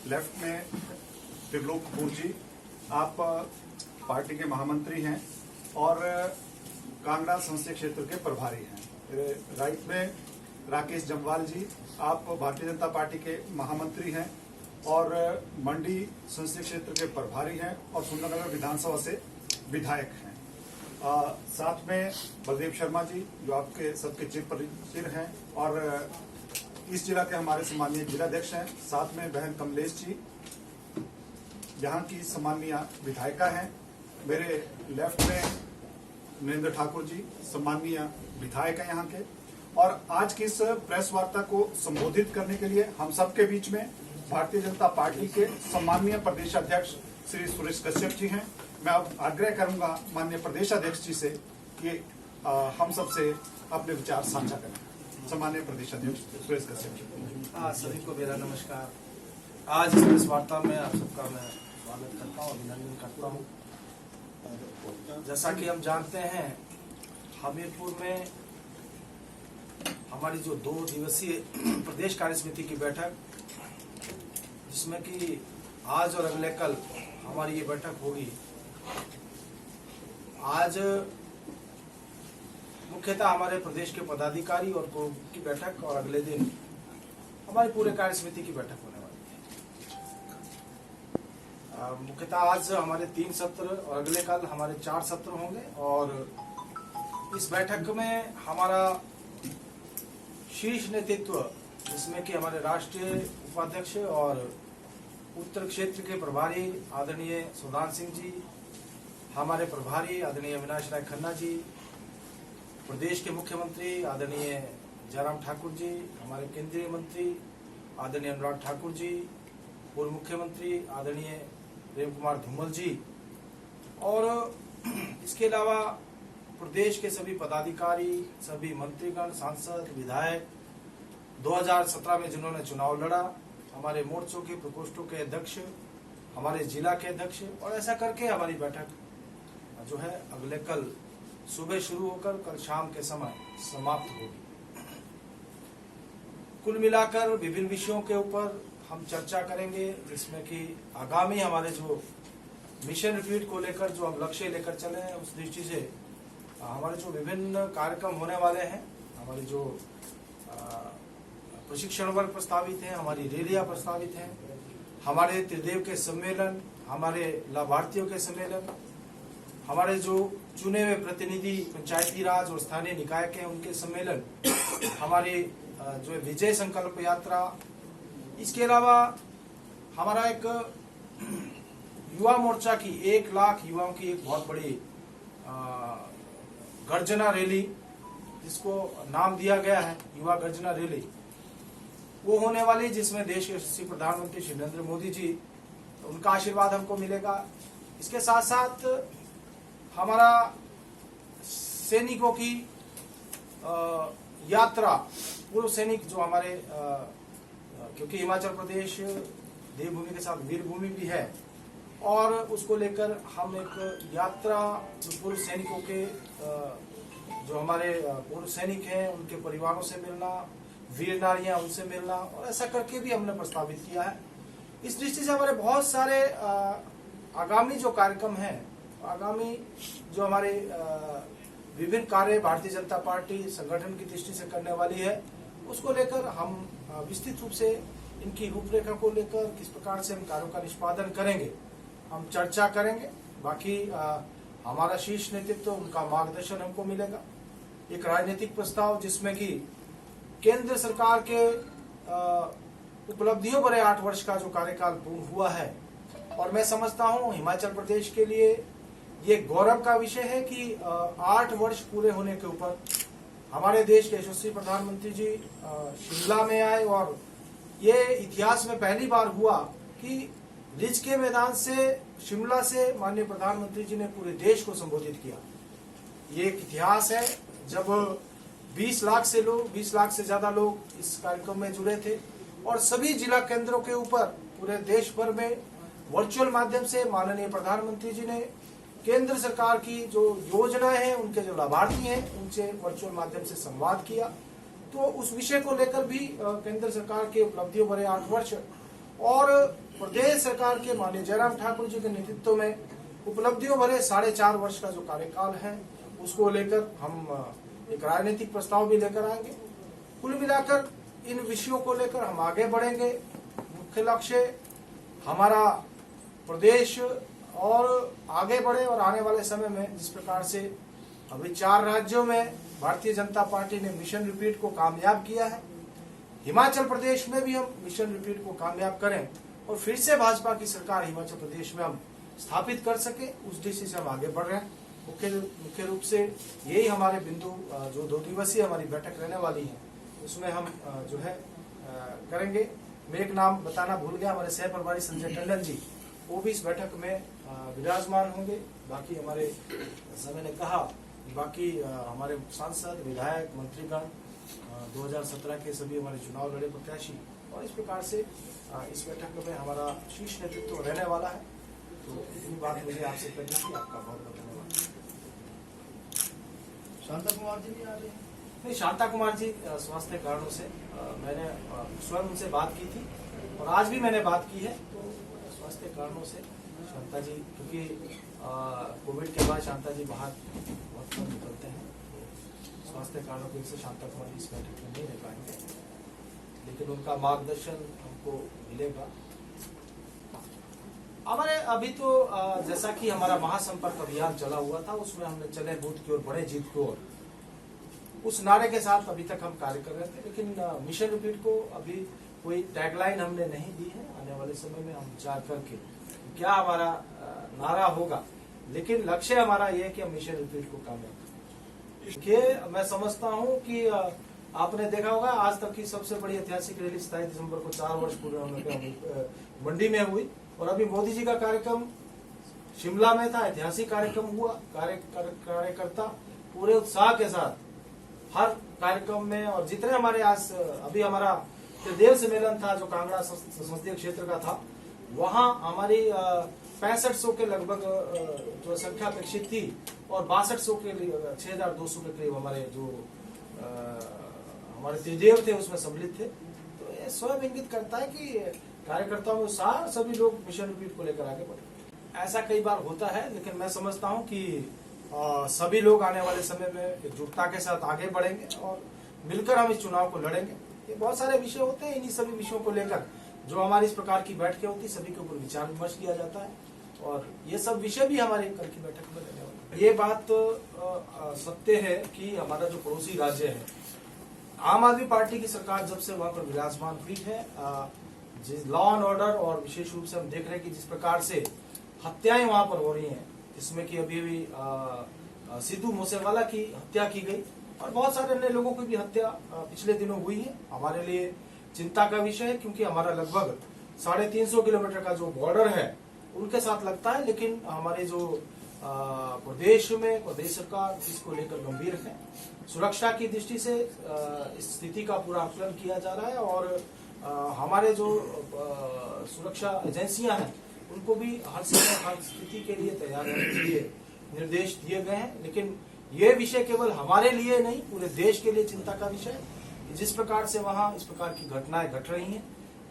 Left में त्रिलोक कपूर जी, आप party के महामंत्री हैं और कांगड़ा संसदीय क्षेत्र के प्रभारी हैं। मेरे राइट में राकेश जम्वाल जी, आप भारतीय जनता पार्टी के महामंत्री हैं और मंडी संसदीय क्षेत्र के प्रभारी हैं और सुंदरनगर विधानसभा से विधायक हैं। साथ में बलदेव शर्मा जी, जो आपके सबके चिर परिचित हैं और इस जिला के हमारे सम्मानीय जिलाध्यक्ष हैं। साथ में बहन कमलेश जी, यहाँ की सम्मानीय विधायिका हैं। मेरे लेफ्ट में नरेंद्र ठाकुर जी, सम्मानीय विधायक हैं यहाँ के। और आज की इस प्रेस वार्ता को संबोधित करने के लिए हम सबके बीच में भारतीय जनता पार्टी के सम्मानीय प्रदेश अध्यक्ष श्री सुरेश कश्यप जी हैं। मैं अब आग्रह करूंगा माननीय प्रदेश अध्यक्ष जी से कि हम सबसे अपने विचार साझा करें। सम्मानीय प्रदेश अध्यक्ष सुरेश कश्यप जी। सभी को मेरा नमस्कार। आज इस प्रेस वार्ता में आप सबका मैं स्वागत करता हूँ, अभिनंदन करता हूँ। जैसा कि हम जानते हैं, हमीरपुर में हमारी जो 2 दिवसीय प्रदेश कार्य समिति की बैठक, जिसमें कि आज और अगले कल हमारी ये बैठक होगी। आज मुख्यतः हमारे प्रदेश के पदाधिकारी और की बैठक और अगले दिन हमारी पूरे कार्य समिति की बैठक होने वाली है। मुख्यतः आज हमारे 3 सत्र और अगले कल हमारे 4 सत्र होंगे और इस बैठक में हमारा शीर्ष नेतृत्व, जिसमें कि हमारे राष्ट्रीय उपाध्यक्ष और उत्तर क्षेत्र के प्रभारी आदरणीय सुधान सिंह जी, हमारे प्रभारी आदरणीय अविनाश राय खन्ना जी, प्रदेश के मुख्यमंत्री आदरणीय जयराम ठाकुर जी, हमारे केंद्रीय मंत्री आदरणीय अनुराग ठाकुर जी, पूर्व मुख्यमंत्री आदरणीय प्रेम कुमार धूमल जी, और इसके अलावा प्रदेश के सभी पदाधिकारी, सभी मंत्रीगण, सांसद, विधायक, 2017 में जिन्होंने चुनाव लड़ा, हमारे मोर्चों के प्रकोष्ठों के अध्यक्ष, हमारे जिला के अध्यक्ष, और ऐसा करके हमारी बैठक जो है अगले कल सुबह शुरू होकर कल शाम के समय समाप्त होगी। कुल मिलाकर विभिन्न विषयों के ऊपर हम चर्चा करेंगे, जिसमें कि आगामी हमारे जो मिशन रिट्रीट को लेकर जो हम लक्ष्य लेकर चले हैं, उस दृष्टि से हमारे जो विभिन्न कार्यक्रम होने वाले हैं, हमारी जो प्रशिक्षण वर्ग प्रस्तावित है, हमारी रैलियां प्रस्तावित हैं, हमारे त्रिदेव के सम्मेलन, हमारे लाभार्थियों के सम्मेलन, हमारे जो चुने हुए प्रतिनिधि पंचायती राज और स्थानीय निकाय के उनके सम्मेलन, हमारी जो विजय संकल्प यात्रा, इसके अलावा हमारा एक युवा मोर्चा की 1 लाख युवाओं की एक बहुत बड़ी गर्जना रैली, जिसको नाम दिया गया है युवा गर्जना रैली, वो होने वाली, जिसमें देश के यशस्वी प्रधानमंत्री श्री नरेंद्र मोदी जी, उनका आशीर्वाद हमको मिलेगा। इसके साथ साथ हमारा सैनिकों की यात्रा, पूर्व सैनिक जो हमारे, क्योंकि हिमाचल प्रदेश देवभूमि के साथ वीरभूमि भी है, और उसको लेकर हम एक यात्रा पूर्व सैनिकों के, जो हमारे पूर्व सैनिक हैं उनके परिवारों से मिलना, वीर नारियां उनसे मिलना, और ऐसा करके भी हमने प्रस्तावित किया है। इस दृष्टि से हमारे बहुत सारे आगामी जो कार्यक्रम हैं, आगामी जो हमारे विभिन्न कार्य भारतीय जनता पार्टी संगठन की दृष्टि से करने वाली है, उसको लेकर हम विस्तृत रूप से इनकी रूपरेखा को लेकर किस प्रकार से हम कार्यों का निष्पादन करेंगे, हम चर्चा करेंगे। बाकी हमारा शीर्ष नेतृत्व, उनका मार्गदर्शन हमको मिलेगा। एक राजनीतिक प्रस्ताव, जिसमें कि केंद्र सरकार के उपलब्धियों भरे 8 वर्ष का जो कार्यकाल पूर्ण हुआ है, और मैं समझता हूं हिमाचल प्रदेश के लिए ये गौरव का विषय है कि 8 वर्ष पूरे होने के ऊपर हमारे देश के यशस्वी प्रधानमंत्री जी शिमला में आए, और ये इतिहास में पहली बार हुआ कि रिज के मैदान से, शिमला से माननीय प्रधानमंत्री जी ने पूरे देश को संबोधित किया। ये एक इतिहास है, जब 20 लाख से ज्यादा लोग इस कार्यक्रम में जुड़े थे, और सभी जिला केंद्रों के ऊपर पूरे देश भर में वर्चुअल माध्यम से माननीय प्रधानमंत्री जी ने केंद्र सरकार की जो योजनाएं हैं, उनके जो लाभार्थी हैं, उनसे वर्चुअल माध्यम से संवाद किया। तो उस विषय को लेकर भी केंद्र सरकार के उपलब्धियों भरे 8 वर्ष और प्रदेश सरकार के माननीय जयराम ठाकुर जी के नेतृत्व में उपलब्धियों भरे 4.5 वर्ष का जो कार्यकाल है उसको लेकर हम एक राजनीतिक प्रस्ताव भी लेकर आएंगे। कुल मिलाकर इन विषयों को लेकर हम आगे बढ़ेंगे। मुख्य लक्ष्य हमारा प्रदेश और आगे बढ़े और आने वाले समय में जिस प्रकार से अभी 4 राज्यों में भारतीय जनता पार्टी ने मिशन रिपीट को कामयाब किया है, हिमाचल प्रदेश में भी हम मिशन रिपीट को कामयाब करें और फिर से भाजपा की सरकार हिमाचल प्रदेश में हम स्थापित कर सके, उस दिशा से हम आगे बढ़ रहे हैं। मुख्य रूप से यही हमारे बिंदु जो 2 दिवसीय हमारी बैठक रहने वाली है उसमें हम जो है करेंगे। मैं एक नाम बताना भूल गया, हमारे सह प्रभारी संजय टंडन जी वो भी इस बैठक में विराजमान होंगे। बाकी हमारे समय ने कहा बाकी हमारे सांसद, विधायक, मंत्रीगण, 2017 के सभी हमारे चुनाव लड़े प्रत्याशी और इस प्रकार से इस बैठक में हमारा शीर्ष नेतृत्व रहने वाला है। तो इतनी बात मुझे आपसे करनी थी। आपका बहुत बहुत धन्यवाद। शांता कुमार जी भी आ रहे हैं? नहीं, शांता कुमार जी स्वास्थ्य कारणों से मैंने स्वयं उनसे बात की थी और आज भी मैंने बात की है। तो स्वास्थ्य कारणों से शांता जी, क्योंकि कोविड के बाद शांता जी बाहर बहुत कम निकलते हैं, स्वास्थ्य कारणों की वजह से शांता कुमार जी इस बैठक में नहीं रह पाएंगे, लेकिन उनका मार्गदर्शन हमको मिलेगा। हमारे अभी तो जैसा कि हमारा महासंपर्क अभियान चला हुआ था उसमें हमने चले बूथ की ओर बढ़े जीत की ओर, उस नारे के साथ अभी तक हम कार्य कर रहे थे। लेकिन मिशन रिपीट को अभी कोई टैगलाइन हमने नहीं दी है। आने वाले समय में हम विचार करके क्या हमारा नारा होगा, लेकिन लक्ष्य हमारा यह है कि हम मिशन रिपीट को कामयाब करें। मैं समझता हूं कि आपने देखा होगा आज तक की सबसे बड़ी ऐतिहासिक रैली 27 दिसंबर को 4 वर्ष पूरे होने पे मंडी में हुई और अभी मोदी जी का कार्यक्रम शिमला में था, ऐतिहासिक कार्यक्रम हुआ। कार्यकर्ता पूरे उत्साह के साथ हर कार्यक्रम में और जितने हमारे आज अभी हमारा त्रिदेव सम्मेलन था जो कांगड़ा संसदीय क्षेत्र का था, वहां हमारी 6500 के लगभग जो संख्या अपेक्षित थी और 6200 के 6200 के करीब हमारे जो हमारे त्रिदेव थे उसमें सम्मिलित थे। तो ये स्वयं इंगित करता है कि कार्यकर्ताओं में उत्साह, सभी लोग मिशन रिपीट को लेकर आगे बढ़े। ऐसा कई बार होता है, लेकिन मैं समझता हूं कि सभी लोग आने वाले समय में एकजुटता के साथ आगे बढ़ेंगे और मिलकर हम इस चुनाव को लड़ेंगे। ये बहुत सारे विषय होते हैं, इन्हीं सभी विषयों को लेकर जो हमारी इस प्रकार की बैठकें होती, सभी के ऊपर विचार विमर्श किया जाता है और ये सब विषय भी हमारे कल की बैठक में रहने वाले हैं। ये बात सत्य है कि हमारा जो पड़ोसी राज्य है, आम आदमी पार्टी की सरकार जब से वहां पर विराजमान हुई है, लॉ एंड ऑर्डर और विशेष रूप से हम देख रहे हैं कि जिस प्रकार से हत्याएं वहां पर हो रही हैं, जिसमें कि अभी भी सिद्धू मूसेवाला की हत्या की गई और बहुत सारे अन्य लोगों की भी हत्या पिछले दिनों हुई है। हमारे लिए चिंता का विषय है, क्योंकि हमारा लगभग 350 किलोमीटर का जो बॉर्डर है उनके साथ लगता है। लेकिन हमारे जो प्रदेश में प्रदेश सरकार इसको लेकर गंभीर है, सुरक्षा की दृष्टि से इस स्थिति का पूरा आकलन किया जा रहा है और हमारे जो सुरक्षा एजेंसियां हैं उनको भी हर समय हर स्थिति के लिए तैयार रहने के लिए निर्देश दिए गए हैं। लेकिन ये विषय केवल हमारे लिए नहीं, पूरे देश के लिए चिंता का विषय है। जिस प्रकार से वहां इस प्रकार की घटनाएं घट रही हैं,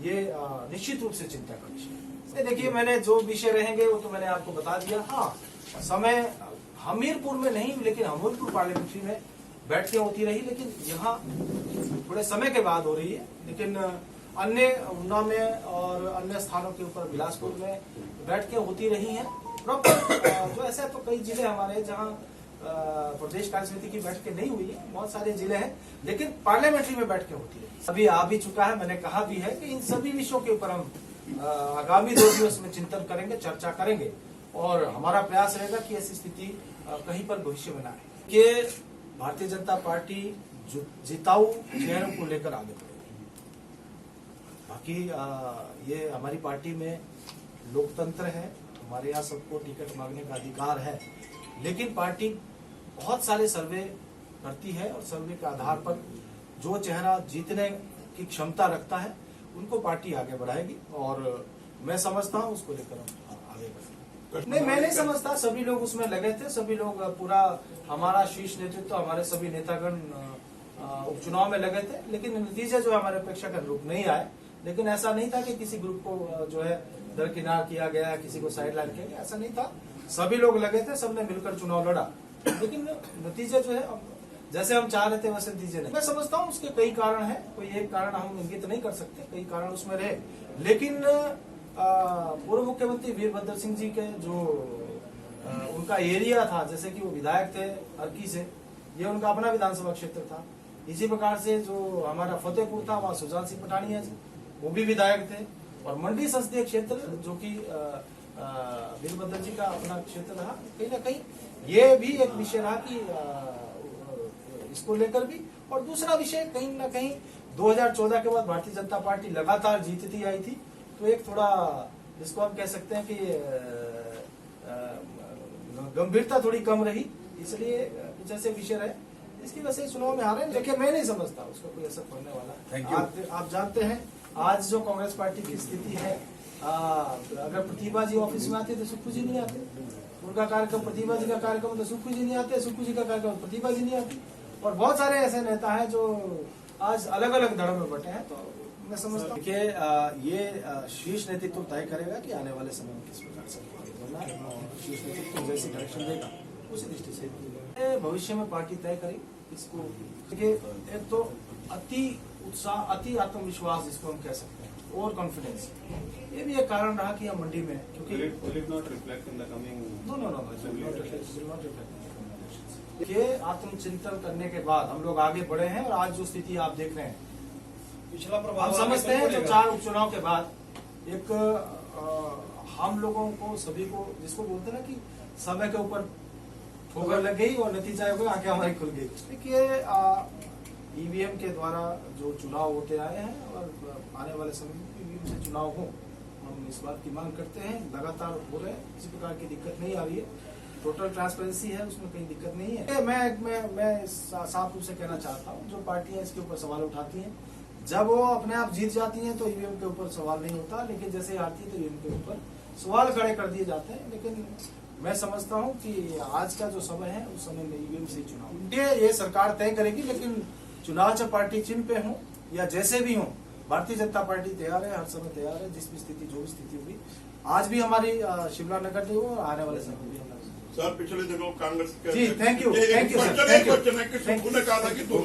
ये निश्चित रूप से चिंता का विषय है। देखिए, मैंने जो विषय रहेंगे वो तो मैंने आपको बता दिया। हाँ, समय हमीरपुर में नहीं, लेकिन हमीरपुर पार्लियामेंट्री में बैठकें होती रही, लेकिन यहाँ थोड़े समय के बाद हो रही है। लेकिन अन्य ऊना में और अन्य स्थानों के ऊपर बिलासपुर में बैठकें होती रही हैं। प्रॉपर जो ऐसे तो कई जिले हमारे जहाँ प्रदेश कार्य समिति की बैठकें नहीं हुई है, बहुत सारे जिले हैं, लेकिन पार्लियामेंट्री में बैठकें होती रही। अभी आ भी चुका है, मैंने कहा भी है कि इन सभी विषयों के ऊपर हम आगामी 2 दिवस में चिंतन करेंगे, चर्चा करेंगे और हमारा प्रयास रहेगा कि ऐसी स्थिति कहीं पर भविष्य में न आए। कि भारतीय जनता पार्टी जिताऊ चेहरों को लेकर आगे बढ़ेगी। बाकी ये हमारी पार्टी में लोकतंत्र है, हमारे यहाँ सबको टिकट मांगने का अधिकार है, लेकिन पार्टी बहुत सारे सर्वे करती है और सर्वे के आधार पर जो चेहरा जीतने की क्षमता रखता है उनको पार्टी आगे बढ़ाएगी और मैं समझता हूँ उसको लेकर हम आगे बढ़ेंगे। नहीं, मैं नहीं समझता, सभी लोग उसमें लगे थे, सभी लोग पूरा हमारा शीर्ष नेतृत्व, हमारे सभी नेतागण उपचुनाव में लगे थे, लेकिन नतीजे जो हमारे अपेक्षा के अनुरूप नहीं आए, लेकिन ऐसा नहीं था कि किसी ग्रुप को जो है दरकिनार किया गया, किसी को साइड लाइन किया गया, ऐसा नहीं था। सभी लोग लगे थे, सबने मिलकर चुनाव लड़ा, लेकिन नतीजे जो है जैसे हम चाह रहे थे वैसे नतीजे नहीं। मैं समझता हूँ उसके कई कारण हैं, कोई एक कारण हम इंगित नहीं कर सकते, कई कारण उसमें रहे। लेकिन पूर्व मुख्यमंत्री वीरभद्र सिंह जी के जो उनका एरिया था, जैसे कि वो विधायक थे अर्की से, ये उनका अपना विधानसभा क्षेत्र था। इसी प्रकार से जो हमारा फतेहपुर था, वहाँ सुजान सिंह पठानिया जी वो भी विधायक थे। और मंडी संसदीय क्षेत्र जो कि वीरभद्र जी का अपना क्षेत्र रहा, कहीं ना कहीं ये भी एक विषय रहा कि इसको लेकर भी। और दूसरा विषय कहीं ना कहीं 2014 के बाद भारतीय जनता पार्टी लगातार जीतती आई थी, तो एक थोड़ा जिसको हम कह सकते हैं कि गंभीरता थोड़ी कम रही, इसलिए कुछ ऐसे विषय रहे, इसकी वजह से चुनाव में हारे। लेकिन मैं नहीं समझता उसका कोई असर पड़ने वाला। आप जानते हैं आज जो कांग्रेस पार्टी की स्थिति है, अगर प्रतिभा जी ऑफिस में आते तो सुक्खू जी नहीं आते, उनका कार्यक्रम प्रतिभा जी का कार्यक्रम तो सुक्खू जी नहीं आते, सुक्खू जी का कार्यक्रम प्रतिभा जी नहीं आती। और बहुत सारे ऐसे नेता हैं जो आज अलग अलग दलों में बटे हैं। तो मैं समझता हूँ कि ये शीर्ष नेतृत्व तय करेगा कि आने वाले समय में किस प्रकार से होना है, और शीर्ष नेतृत्व जैसी डायरेक्शन देगा उसी दृष्टि से भविष्य में पार्टी तय करेगी इसको। देखिए, एक तो अति उत्साह, अति आत्मविश्वास जिसको हम कह सकते हैं, ओवर कॉन्फिडेंस, ये भी एक कारण रहा कि हम मंडी में, क्योंकि ये आत्मचिंतन करने के बाद हम लोग आगे बढ़े हैं। और आज जो स्थिति आप देख रहे हैं, पिछला हम प्रभाव समझते हैं जो 4 उपचुनाव के बाद एक हम लोगों को, सभी को, जिसको बोलते हैं ना कि समय के ऊपर ठोकर लग गई और नतीजा हो गया, आंखें हमारी खुल गई। देखिए, ईवीएम के द्वारा जो चुनाव होते आए हैं और आने वाले समय में ईवीएम से चुनाव हो, हम इस बात की मांग करते हैं। लगातार हो रहे हैं, किसी प्रकार की दिक्कत नहीं आ रही है, टोटल ट्रांसपेरेंसी है, उसमें कहीं दिक्कत नहीं है। मैं साफ रूप से कहना चाहता हूँ, जो पार्टियां इसके ऊपर सवाल उठाती हैं, जब वो अपने आप जीत जाती हैं तो ईवीएम के ऊपर सवाल नहीं होता, लेकिन जैसे आती है तो ईवीएम के ऊपर सवाल खड़े कर दिए जाते हैं। लेकिन मैं समझता हूँ कि आज का जो समय है उस समय में ईवीएम से चुनाव ये सरकार तय करेगी। लेकिन चुनाव चाहे पार्टी चिन्ह पे हो या जैसे भी हो, भारतीय जनता पार्टी तैयार है, हर समय तैयार है, जिस भी स्थिति, जो भी स्थिति होगी। आज भी हमारी शिमला नगर नहीं हो, आने वाले समय भी हमारे सर पिछले दिनों कांग्रेस के जी, थैंक यू सर, क्वेश्चन है कि सुक्खू ने कहा था कि 2